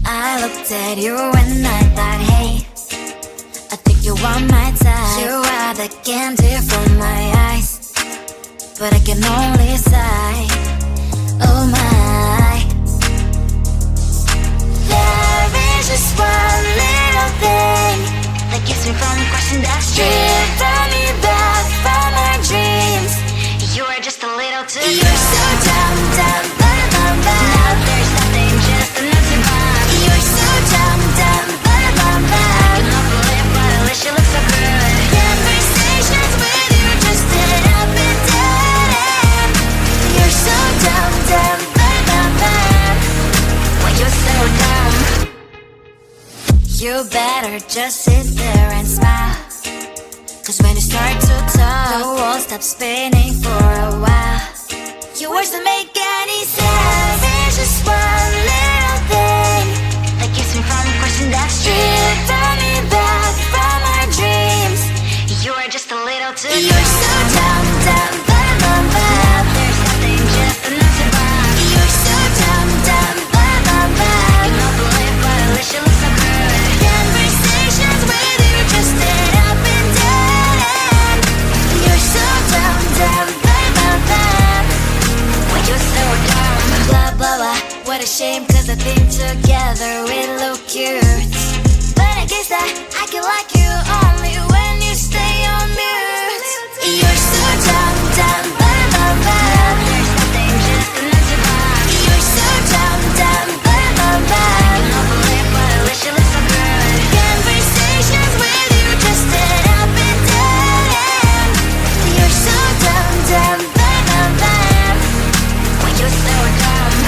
I looked at you and I thought, hey, I think you are my type. You are the candy from my eyes, but I can only sigh, oh my. There is just one little thing that keeps me from crossing that street. Drive me back from my dreams. You are just a little too good. You're so dumb, dumb, ba-da-bum-bum. Now there's nothing, just an empty bomb. You're so dumb, dumb, ba-da-bum-bum. I cannot believe, but at least you look so good. Conversations with you just end up in dead end. You're so dumb, dumb, ba-da-bum-bum. When you're so dumb, you better just sit there and smile, 'cause when you start to talk, the world stops spinning for a while. Your words don't make any sense. There's just one little thing that keeps me from crossing that street. Turn me back from our dreams. You are just a little too good. You're so dumb, dumb, ba-da-bum-bum. There's nothing, just an empty bomb. You're so dumb, dumb, ba-da-bum-bum. I cannot believe, but at least you look so good. Conversations with you just end up in dead end. You're so dumb, dumb, ba-da-bum-bum. When you're so dumb, blah, blah, blah. What a shame, 'cause I think together we look cute. But I guess that I can like you only when you stay on mute. You're so dumb, dumb, ba-da-bum-bum. There's nothing, just an empty bomb. You're so dumb, dumb, ba-da-bum-bum. I cannot believe, but at least you look so good. Conversations with you just end up in dead end. You're so dumb, dumb, ba-da-bum-bum. When you're so dumb.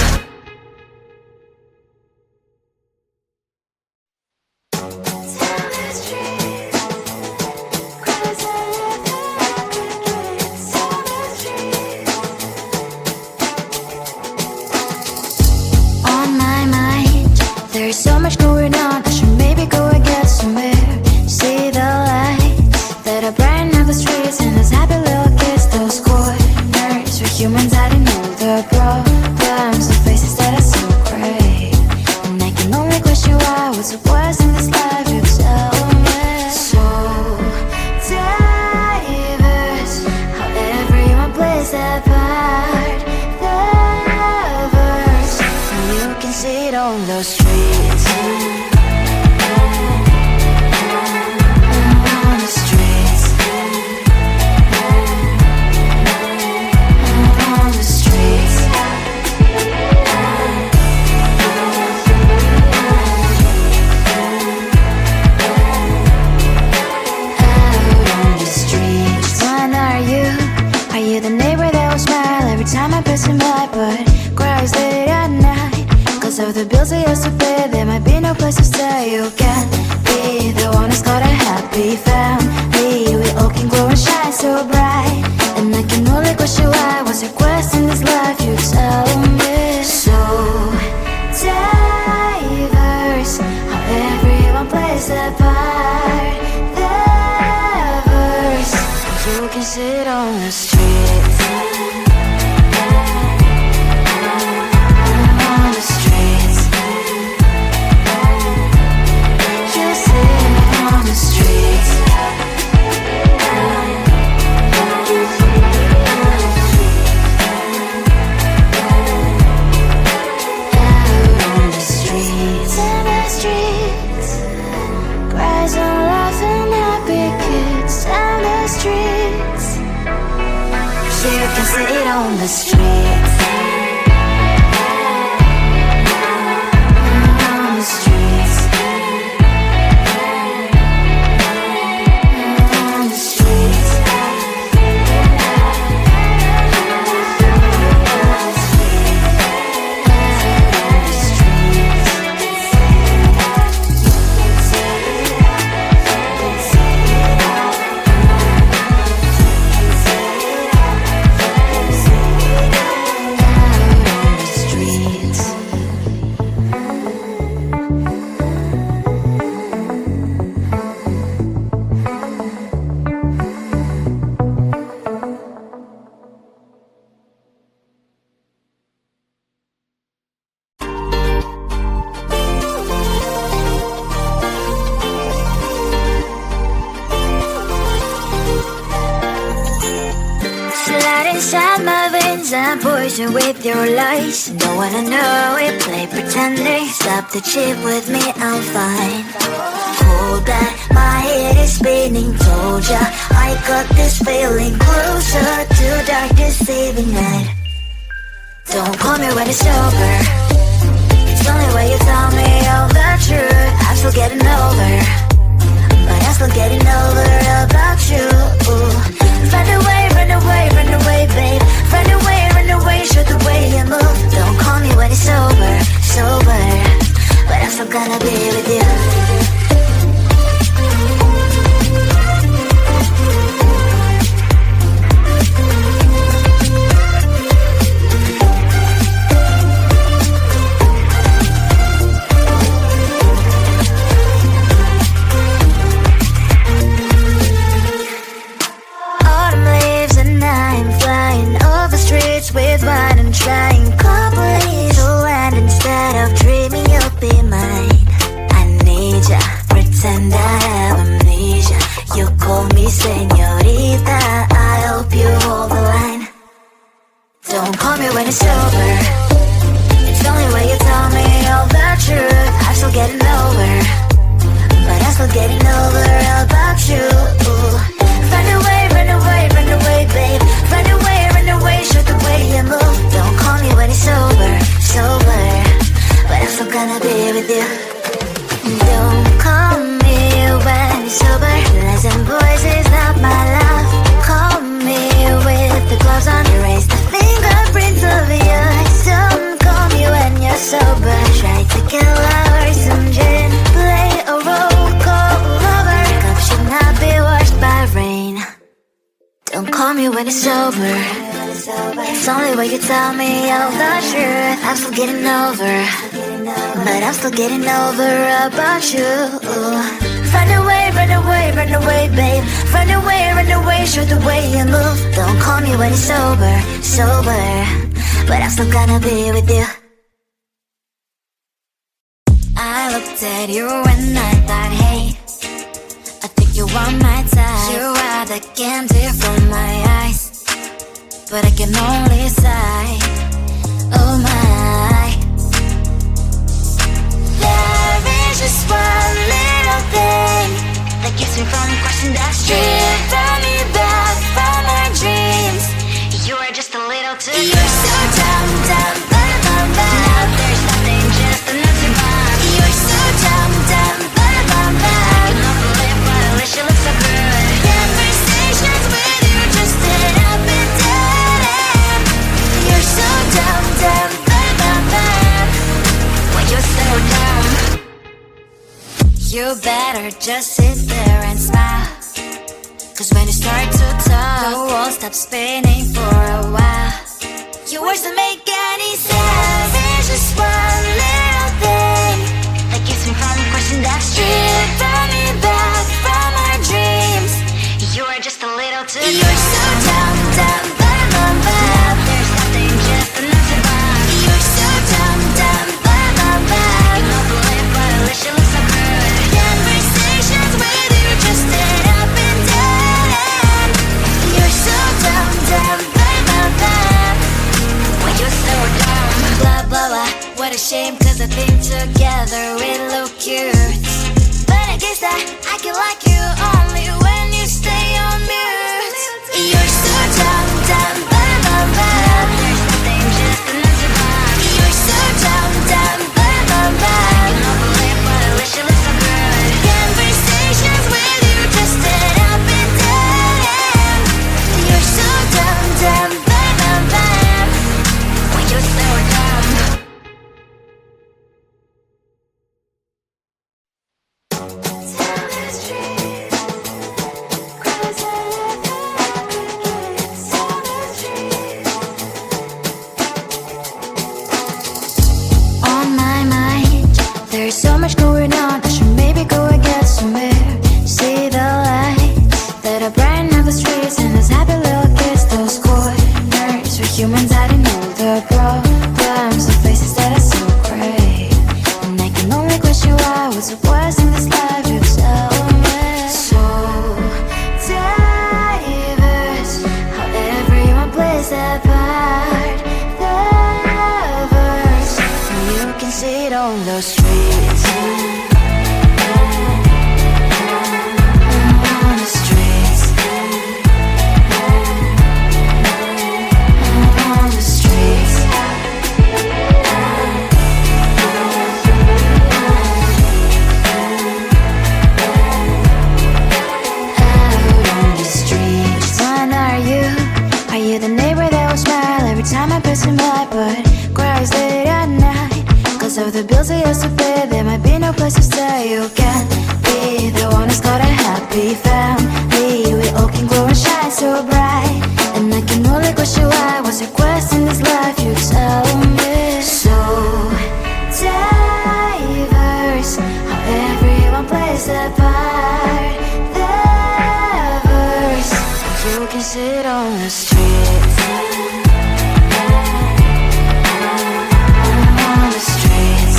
On my mind, there's so much going on. I should maybe go and get some air. See the lights that are brighten up the streets, and those happy little kids, those corners where humans hiding all the problems, the faces that are so great. And I can only question why, what's the worst in this life, you tell me. So diverse, how everyone plays their part. Diverse, and you can see it on those streets. On the streets. On the streets. Out on the streets. When are you? Are you the neighbor that will smile every time I pass him by, but cries late at night? 'Cause of the bills I used to pay, there might be no place to stay. You can be the one who's got a happy family. We all can glow and shine so bright. And I can only question why, what's your quest in this life, you tell me. So diverse, how everyone plays their part. Diverse, you can sit on the streets. On the streets. You sit on the streets. Out on the streets. In the streets. Cries and laughing, happy kids. Down the streets. You can sit on the streets. On the streets. On the streets. poison with your lies. Don't wanna know it, play pretending. Stop the chip with me, I'm fine. Hold that, my head is spinning. Told ya, I got this feeling. Closer to dark deceiving night. Don't call me when it's over. It's the only way you tell me all the truth. I'm still getting over, but I'm still getting over about you. Run away, run away, run away, babe. Run away, show the way you move. Don't call me when it's over, sober, but I'm still gonna be with you. With what I'm trying, complete to land instead of dreaming you'll be mine. I need ya, pretend I have amnesia. You call me señorita, I hope you hold the line. Don't call me when it's over. It's the only way you tell me all the truth. I'm still getting over, but I'm still getting over about you. Run away, run away, run away, babe. Run away, show the way you move. Don't call me when it's over, sober, but I'm still gonna be with you. Don't call me when it's over. Lies and boys is not my love. Call me with the gloves on. Erase the fingerprints of yours. Don't call me when you're sober. Try to kill hours, some gin. Play a roll call lover. Cup should not be washed by rain. Don't call me when it's over. It's only way you tell me all the truth. I'm still getting over, but I'm still getting over about you. Run away, run away, run away, babe. Run away, show the way you move. Don't call me when it's over, sober, but I'm still gonna be with you. I looked at you and I thought, hey, I think you want my type. You are the candy from my eyes, but I can only sigh, oh my. There is just one little thing that keeps me from crossing that street. Drive me back from my dreams. You are just a little too close. You're so dumb, dumb, bum, now there's nothing, just enough to bomb. You're so dumb, dumb, bum, you know the lip, but I wish you look so good. Conversations with you just end up in dead end. You're so dumb, dumb, bum, when you're so dumb. You better just sit there and smile, cause when you start to talk, the world stops spinning for a while. Your words don't make any sense. There's just one little thing that keeps me from crossing that street. Turn me back from our dreams. You are just a little too close. You're so dumb, dumb, bum, there's nothing, just enough to bomb. You're so dumb, dumb, bum, you know the lip, but I wish you look so good. Conversations with you just end up in dead end. You're so dumb, dumb, bum, when you're so dumb. Blah, blah, blah, what a shame, cause I think together we look cute. But I guess that I can like you only when you stay on mute. You're so dumb, dumb, there's nothing, just enough to bomb. You're so dumb, dumb, you know the lip, but I wish you look so good. Conversations with you just end up in dead end. You're so dumb, dumb, when you're so dumb. On my mind, there's so much going on. I should maybe go and get some air. See the lights that are brighten up the streets, and those happy little kids, those corners where humans hiding all the problems, the faces that are so gray. And I can only question why, what's the worst in this life, you tell me. So diverse, how everyone plays their part. on the streets. On the streets. On the streets. Are you the neighbor that will smile every time I pass him by, but cries late at night? Cause of the bills he has to pay, there might be no place to stay. You can be the one who's got a happy family. We all can glow and shine so bright, and I can only question why. What's your quest in this life? You tell me. So diverse, how everyone plays their part. Their verse, you can sit on the street. On the streets.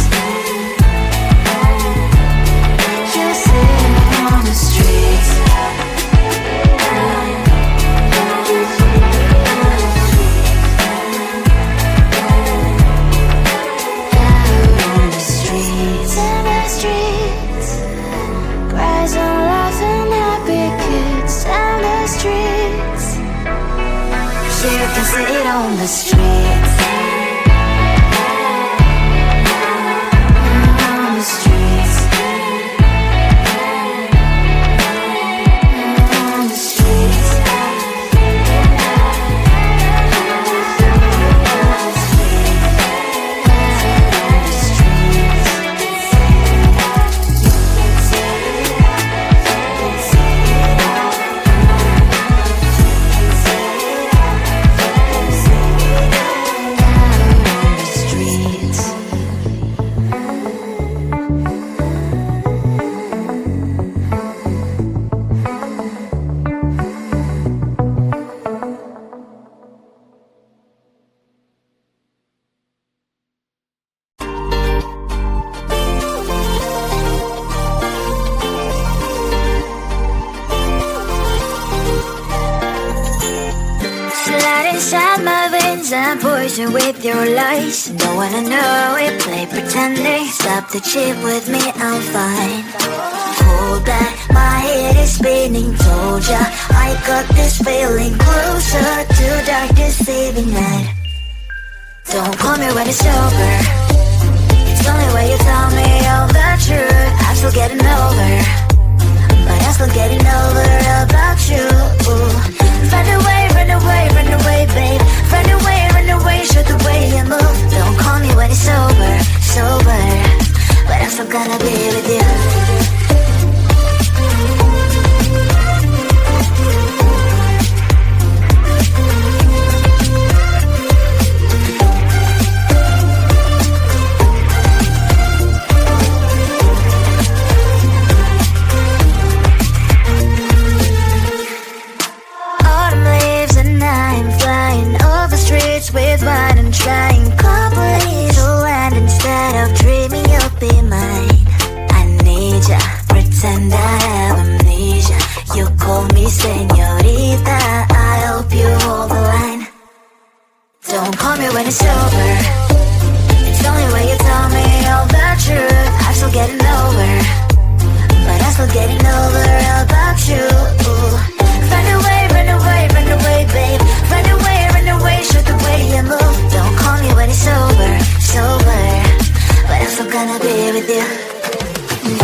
You sit on the streets. Out on the streets. In the streets. Cries and laughing happy kids. Down the streets. You can sit on the streets. On the streets. On the streets. Inside my veins and poison with your lies. Don't wanna know it, play pretending. Stop the chip with me, I'm fine. Hold back, my head is spinning. Told ya, I got this feeling. Closer to dark, deceiving night. Don't call me when it's over. It's only when you tell me all the truth. I'm still getting over, but I'm still getting over about you. Run away, run away, run away, babe. Run away, show the way you move. Don't call me when it's over, sober, but I'm still gonna be with you. With wine and trying company to land. Instead of dreaming you'll be mine, I need ya, pretend I have amnesia. You call me señorita, I hope you hold the line. Don't call me when it's over. It's only when you tell me all the truth. I'm still getting over, but I'm still getting over about you. Run away, run away, run away, babe. Run away, show the way you move. Don't call me when it's over, sober, but I'm still gonna be with you.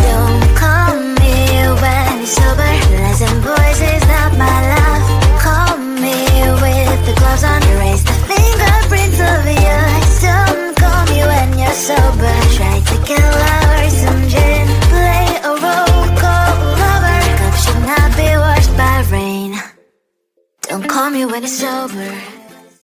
Don't call me when it's over. Lies and voices, not my love. Call me with the gloves on. Erase the fingerprints of yours. Don't call me when you're sober. Try to kill our some gin. Play a role, call lover. Cup should not be washed by rain. Don't call me when it's over.